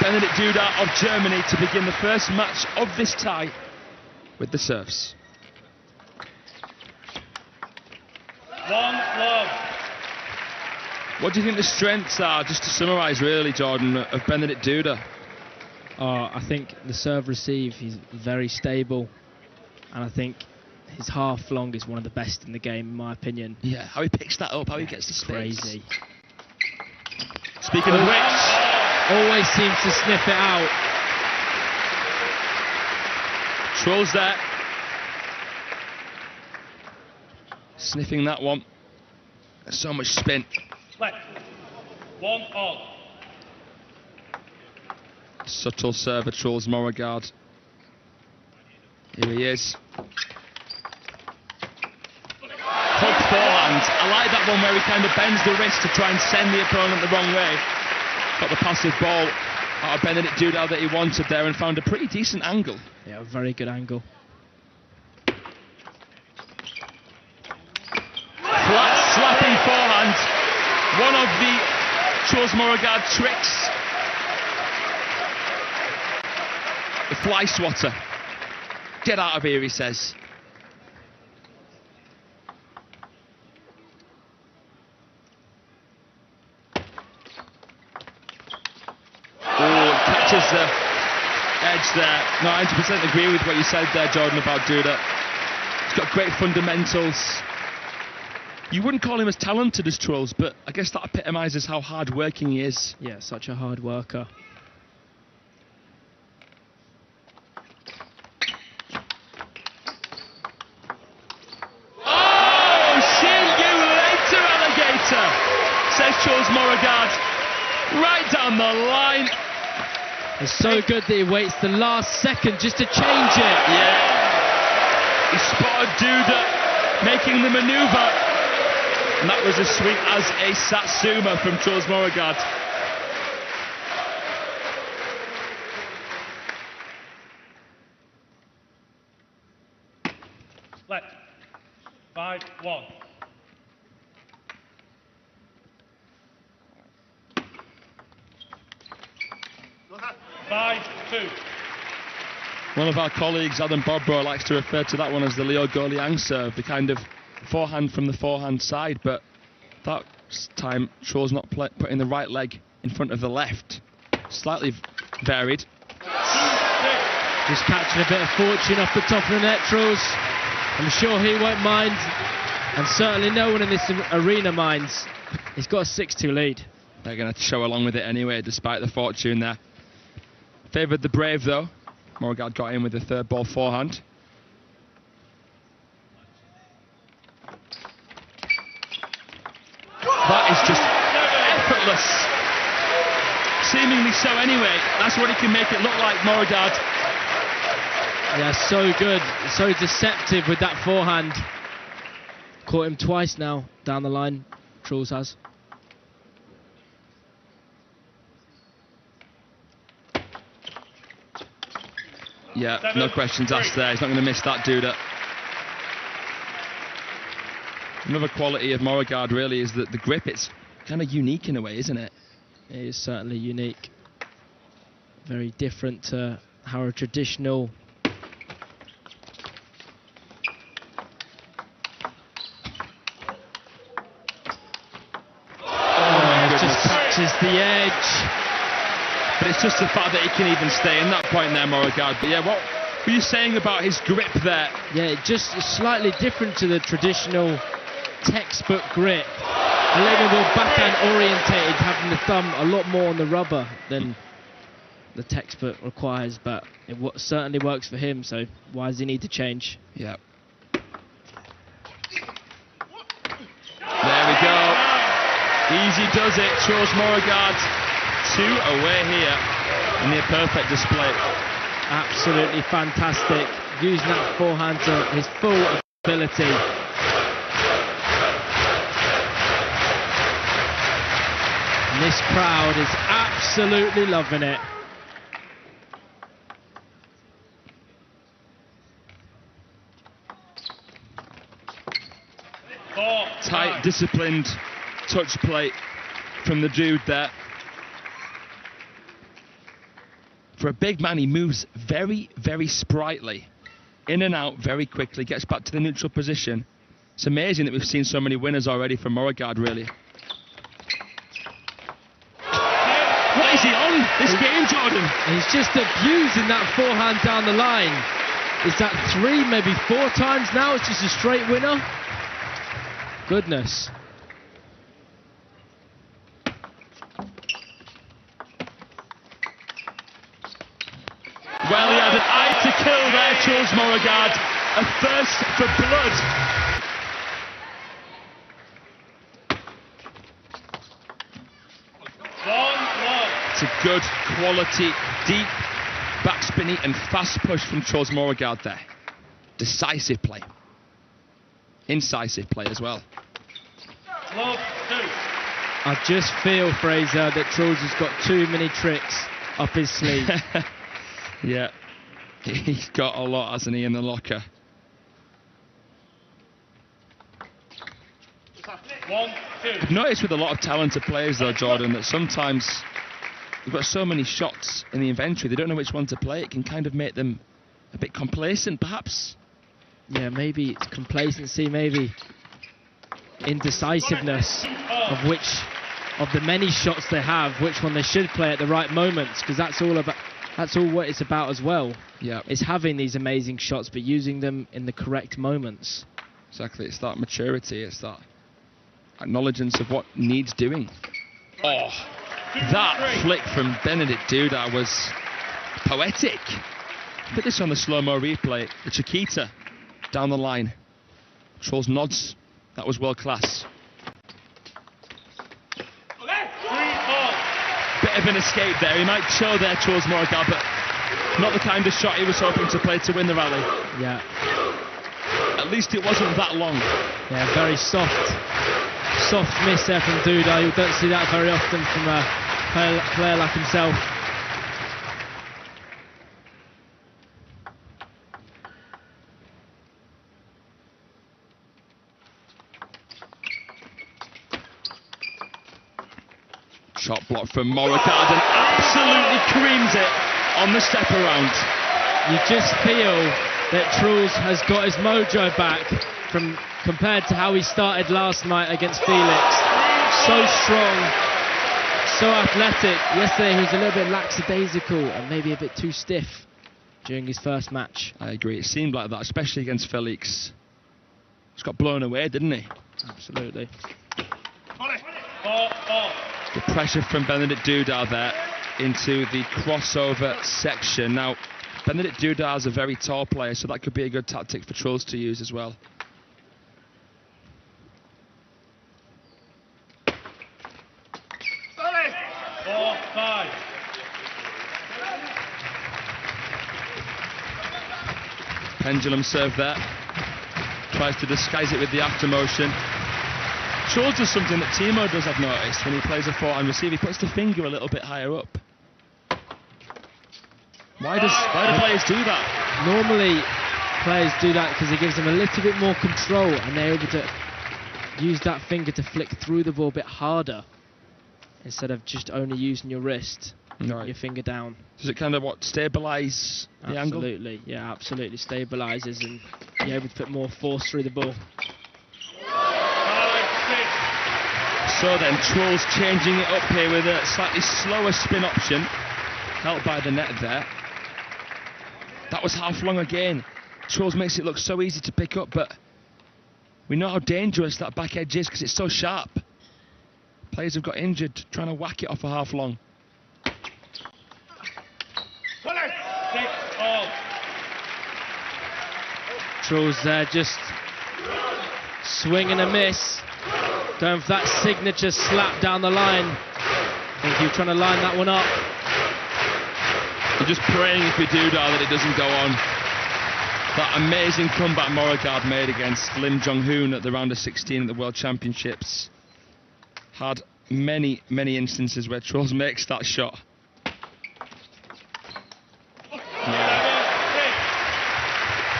Benedikt Duda of Germany to begin the first match of this tie with the serves. 1-love. What do you think the strengths are, just to summarise really, Jordan, of Benedikt Duda? I think the serve receive, he's very stable, and I think his half long is one of the best in the game, in my opinion. Yeah, how he picks that up, how he gets the space. Crazy. Speaking of which, always seems to sniff it out. Truls there. Sniffing that one. There's so much spin. Left. 1-all. Subtle server, Truls Moregardh. Here he is. Hook forehand. I like that one where he kind of bends the wrist to try and send the opponent the wrong way. Got the passive ball out of Benedikt Duda that he wanted there and found a pretty decent angle. Yeah, a very good angle. Flat slapping forehand. One of the Truls Moregardh tricks. The fly swatter. Get out of here, he says. Catches the edge there. No, I 100% agree with what you said there, Jordan, about Duda. He's got great fundamentals. You wouldn't call him as talented as Truls, but I guess that epitomises how hard-working he is. Yeah, such a hard worker. Oh, see you later, alligator, says Truls Moregardh. Right down the line. It's so good that he waits the last second just to change it. Yeah. He spotted Duda making the manoeuvre. And that was as sweet as a satsuma from Truls Moregardh. Left. 5-1. One of our colleagues, Adam Bobro, likes to refer to that one as the Leo Goliang serve, the kind of forehand from the forehand side, but that time Truls not putting the right leg in front of the left. Slightly varied. Just catching a bit of fortune off the top of the net, Truls. I'm sure he won't mind, and certainly no one in this arena minds. He's got a 6-2 lead. They're going to show along with it anyway, despite the fortune there. Favoured the brave, though. Moregardh got in with the third ball forehand. That is just effortless. Seemingly so anyway. That's what he can make it look like, Moregardh. Yeah, so good. So deceptive with that forehand. Caught him twice now down the line, Truls has. Yeah, no questions asked there. He's not going to miss that, Duda. Another quality of Moregardh really is that the grip, it's kind of unique in a way, isn't it? It is certainly unique. Very different to how a traditional just touches the edge. But it's just the fact that he can even stay in that point there, Moregardh. But yeah, what were you saying about his grip there? Yeah, just slightly different to the traditional textbook grip. A little more backhand orientated, having the thumb a lot more on the rubber than the textbook requires, but it certainly works for him, so why does he need to change? Yeah. There we go. Easy does it, Truls Moregardh. 2 away here, and near perfect display. Absolutely fantastic, using that forehand to his full ability. And this crowd is absolutely loving it. Tight, disciplined touch play from the dude there. For a big man, he moves very, very sprightly. In and out very quickly, gets back to the neutral position. It's amazing that we've seen so many winners already from Moregardh, really. What is he on this game, Jordan? He's just abusing that forehand down the line. Is that 3, maybe 4 times now? It's just a straight winner. Goodness. Well, he had an eye to kill there, Truls Moregardh. A thirst for blood. It's a good quality, deep backspinny and fast push from Truls Moregardh there. Decisive play. Incisive play as well. Love 2. I just feel, Fraser, that Truls has got too many tricks up his sleeve. Yeah, he's got a lot, hasn't he, in the locker? 1, 2. I've noticed with a lot of talented players, though, Jordan, that sometimes they've got so many shots in the inventory, they don't know which one to play. It can kind of make them a bit complacent, perhaps. Yeah, maybe it's complacency, maybe indecisiveness of which of the many shots they have, which one they should play at the right moments, because that's all what it's about as well. Yeah, it's having these amazing shots but using them in the correct moments. Exactly, it's that maturity, it's that acknowledgence of what needs doing. Oh, that flick from Benedikt Duda was poetic. Put this on the slow-mo replay. The Chiquita down the line. Truls nods. That was world class. Bit of an escape there. He might show there, Truls Moregardh, but not the kind of shot he was hoping to play to win the rally. Yeah. At least it wasn't that long. Yeah, very soft miss there from Duda. You don't see that very often from a player like himself. Shot block from Moregardh and absolutely creams it on the step around. You just feel that Truls has got his mojo back from compared to how he started last night against Felix. So strong, so athletic. Yesterday he was a little bit lackadaisical and maybe a bit too stiff during his first match. I agree, it seemed like that, especially against Felix. Just got blown away, didn't he? Absolutely. 4-4. The pressure from Benedikt Duda there into the crossover section. Now, Benedikt Duda is a very tall player, so that could be a good tactic for Truls to use as well. Pendulum serve there. Tries to disguise it with the after motion. Truls does something that Timo does, I've noticed, when he plays a forehand receive. He puts the finger a little bit higher up. Why do players do that? Normally, players do that because it gives them a little bit more control and they're able to use that finger to flick through the ball a bit harder instead of just only using your wrist, your finger down. Does it kind of, stabilise the angle? Absolutely, yeah, absolutely stabilises and you're able to put more force through the ball. So then, Truls changing it up here with a slightly slower spin option, helped by the net there. That was half long again. Truls makes it look so easy to pick up, but we know how dangerous that back edge is because it's so sharp. Players have got injured trying to whack it off a half long. Truls there just swing and a miss. Going for that signature slap down the line. I think he was trying to line that one up. You're just praying if we do that it doesn't go on. That amazing comeback Moregardh made against Lim Jong-hoon at the round of 16 at the World Championships. Had many, many instances where Truls makes that shot. Yeah.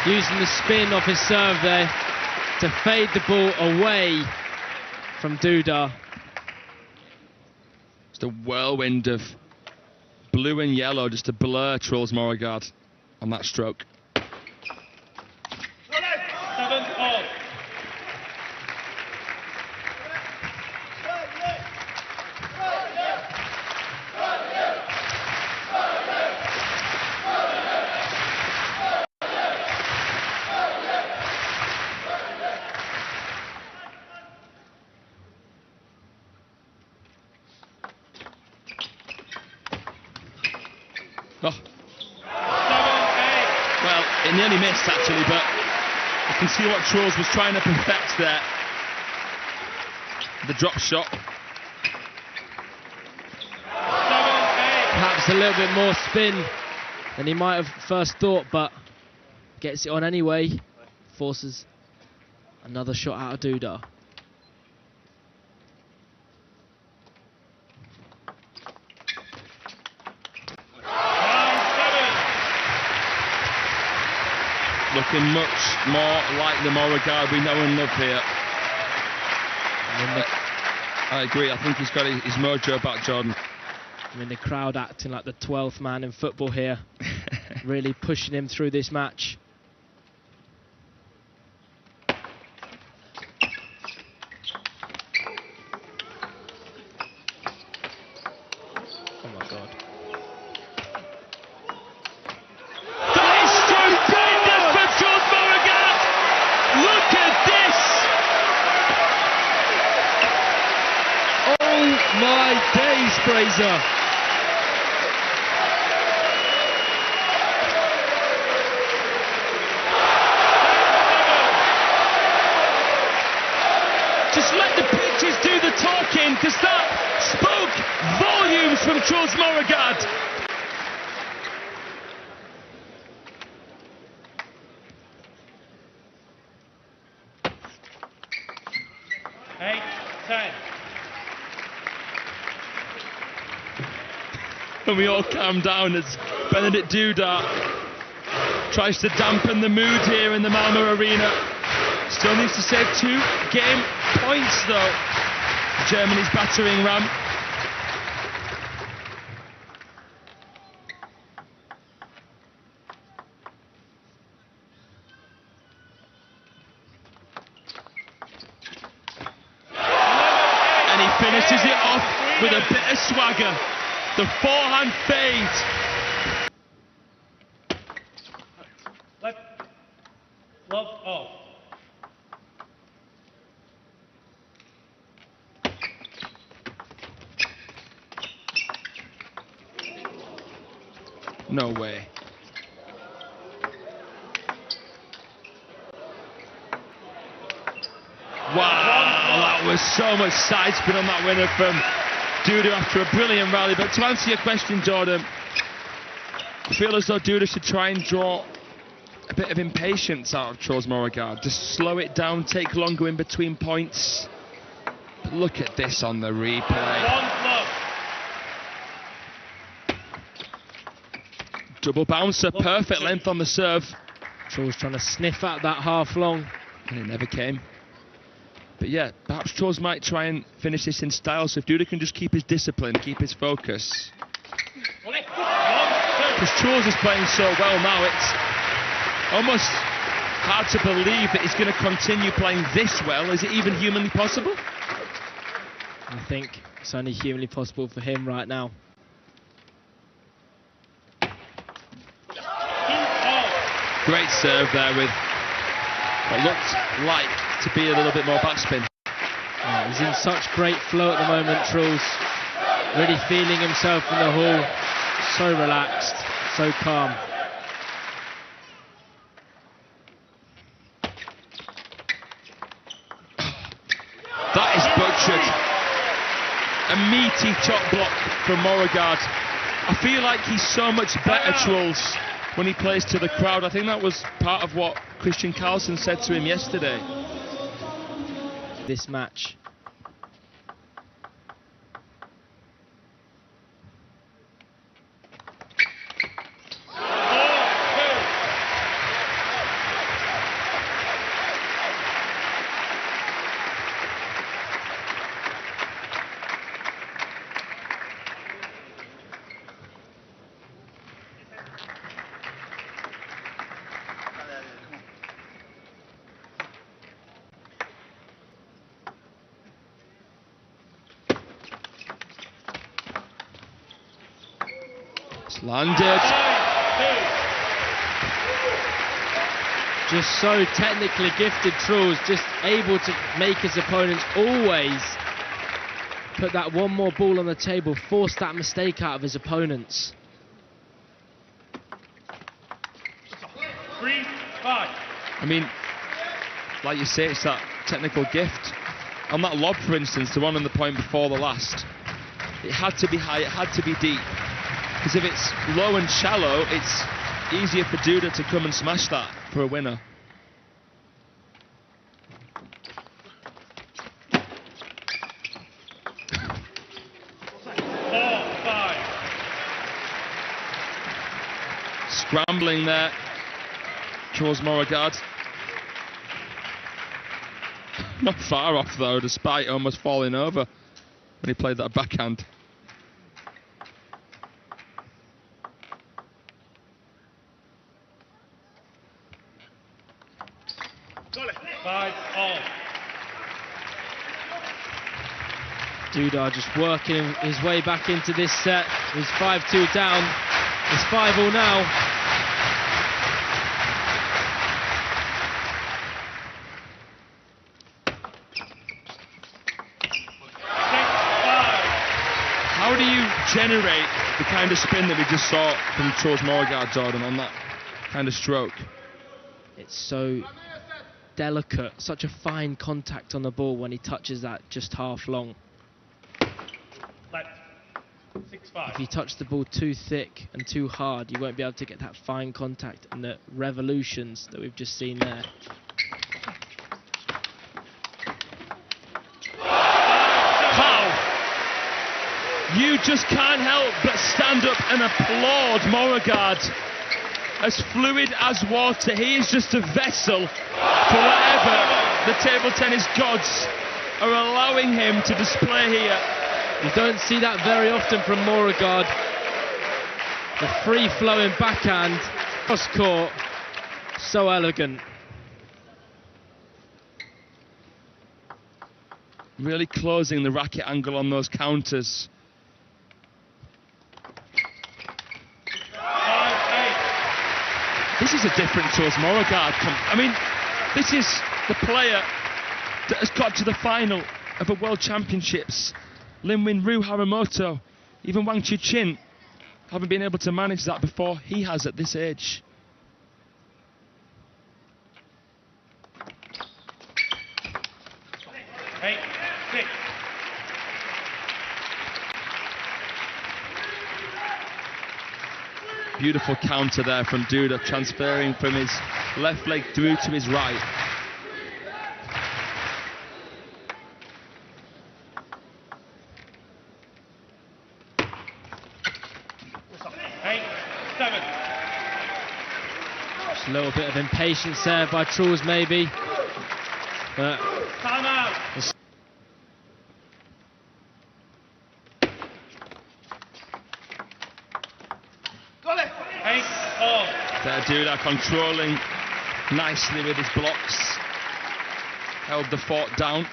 Using the spin off his serve there to fade the ball away from Duda. Just a whirlwind of blue blue and yellow just to blur Truls Moregardh on that stroke. 7 all. Oh. 7-8. Well, it nearly missed actually, but you can see what Truls was trying to perfect there. The drop shot. 7-8. Perhaps a little bit more spin than he might have first thought, but gets it on anyway. Forces another shot out of Duda. Looking much more like the Moregardh we know and love here. I agree, I think he's got his mojo back, Jordan. I mean, the crowd acting like the 12th man in football here. Really pushing him through this match. Oh my God. That is stupendous for Truls Moregardh! Look at this! Oh my days, Fraser. Just let the pitches do the talking, because that spoke volumes from Truls Moregardh. Eight, 10. And we all calm down as Benedikt Duda tries to dampen the mood here in the Malmö Arena. Still needs to save 2 game points though. Germany's battering ram. And he finishes it off with a bit of swagger. The forehand fade. Left. Love off. No way. Wow, that was so much side spin on that winner from Duda after a brilliant rally. But to answer your question, Jordan, I feel as though Duda should try and draw a bit of impatience out of Truls Moregardh. Just slow it down, take longer in between points. But look at this on the replay. 1 love. Double bouncer, perfect length on the serve. Truls trying to sniff out that half long. And it never came. But yeah, perhaps Truls might try and finish this in style, so if Duda can just keep his discipline, keep his focus. 1, 2. Because Truls is playing so well now, it's almost hard to believe that he's going to continue playing this well. Is it even humanly possible? I think it's only humanly possible for him right now. 2 all. Great serve there with what looked like to be a little bit more backspin. Yeah, he's in such great flow at the moment, Truls. Really feeling himself in the hall. So relaxed, so calm. That is butchered. A meaty chop block from Moregardh. I feel like he's so much better, Truls, when he plays to the crowd. I think that was part of what Christian Carlsen said to him yesterday. This match. It's landed. Just so technically gifted, Truls, just able to make his opponents always put that one more ball on the table, force that mistake out of his opponents. 3-5. I mean, like you say, it's that technical gift. On that lob, for instance, the one on the point before the last, it had to be high, it had to be deep. Because if it's low and shallow, it's easier for Duda to come and smash that for a winner. Scrambling there, Truls Moregardh. Not far off though, despite almost falling over when he played that backhand. Duda just working his way back into this set. He's 5-2 down. It's 5-all now. How do you generate the kind of spin that we just saw from Truls Moregardh, Jordan, on that kind of stroke? It's so delicate, such a fine contact on the ball when he touches that just half long. Left. 6-5. If you touch the ball too thick and too hard, you won't be able to get that fine contact and the revolutions that we've just seen there. You just can't help but stand up and applaud Moregardh. As fluid as water, he is just a vessel for whatever the table tennis gods are allowing him to display here. You don't see that very often from Moregardh. The free-flowing backhand, cross court, so elegant. Really closing the racket angle on those counters. This is a different Truls Moregardh. I mean, this is the player that has got to the final of a World Championships. Lin Win-Ru, Haramoto, even Wang Chuqin haven't been able to manage that before he has at this age. Hey, 6. Beautiful counter there from Duda, transferring from his left leg through to his right. Hey, 7. Just a little bit of impatience there by Truls maybe. But Time out. There, Duda controlling nicely with his blocks. Held the fort down.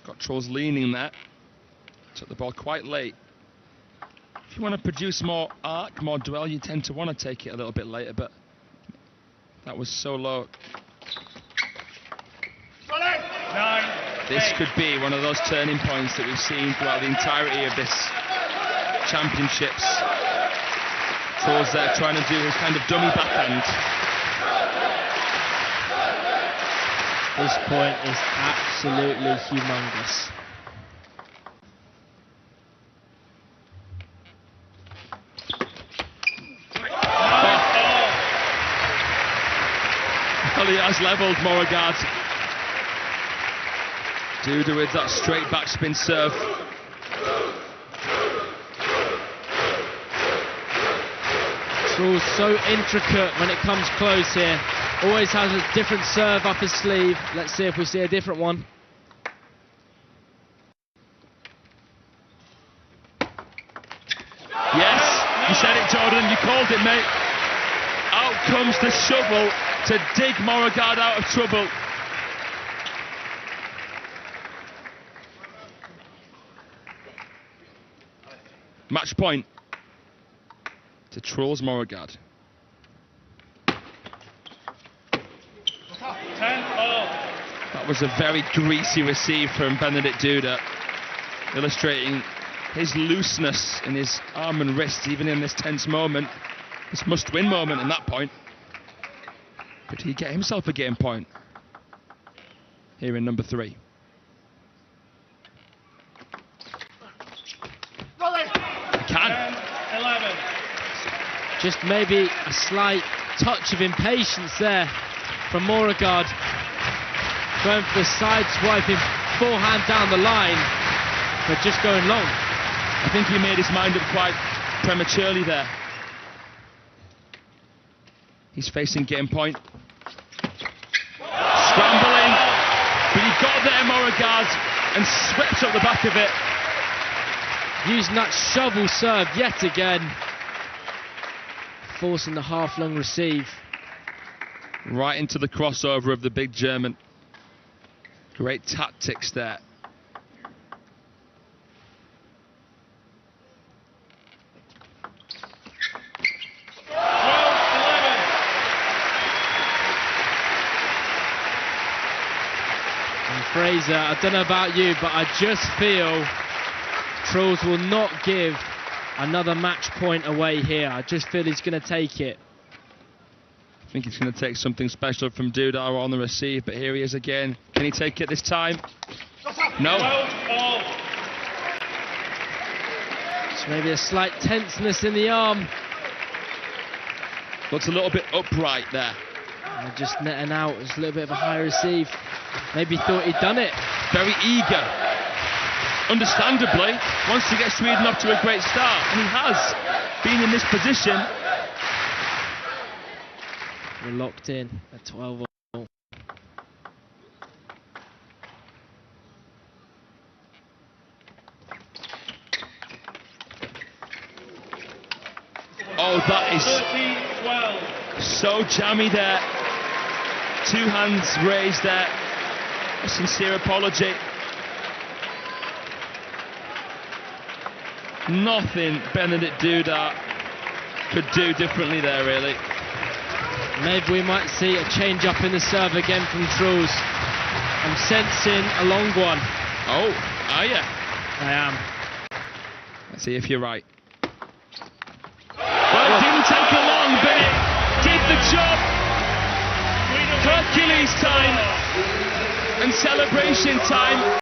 Got Truls leaning there. Took the ball quite late. If you want to produce more arc, more dwell, you tend to want to take it a little bit later, but that was so low. 9. This could be one of those turning points that we've seen throughout the entirety of this championships. Truls there trying to do his kind of dummy backhand. this point is absolutely humongous. Well, he has levelled Moregardh. Duda with that straight backspin serve. Truls so intricate when it comes close here. Always has a different serve up his sleeve. Let's see if we see a different one. Yes, you said it, Jordan. You called it, mate. Out comes the shovel to dig Moregardh out of trouble. Match point to Truls Moregardh. 10-all. That was a very greasy receive from Benedikt Duda, illustrating his looseness in his arm and wrist, even in this tense moment, this must-win moment in that point. Could he get himself a game point here in number 3? He can. 11. Just maybe a slight touch of impatience there from Moregardh. Going for the side swiping forehand down the line, but just going long. I think he made his mind up quite prematurely there. He's facing game point. Scrambling, but he got there, Moregardh, and swept up the back of it. Using that shovel serve yet again, forcing the half-long receive. Right into the crossover of the big German. Great tactics there. Fraser, I don't know about you, but I just feel Truls will not give another match point away here. I just feel he's going to take it. I think he's going to take something special from Duda on the receive, but here he is again. Can he take it this time? No. 12-all. Just maybe a slight tenseness in the arm. Looks a little bit upright there. Just netting out. It's a little bit of a high receive. Maybe thought he'd done it. Very eager. Understandably, wants to get Sweden off to a great start, and he has been in this position. We're locked in at 12-all. Oh, that is 13-12. so jammy there. 2 hands raised there. A sincere apology. Nothing Benedikt Duda could do differently there, really. Maybe we might see a change up in the serve again from Truls. I'm sensing a long one. Oh, are you? I am. Let's see if you're right. Well, it didn't take long, but it did the job. Hercules time and celebration time.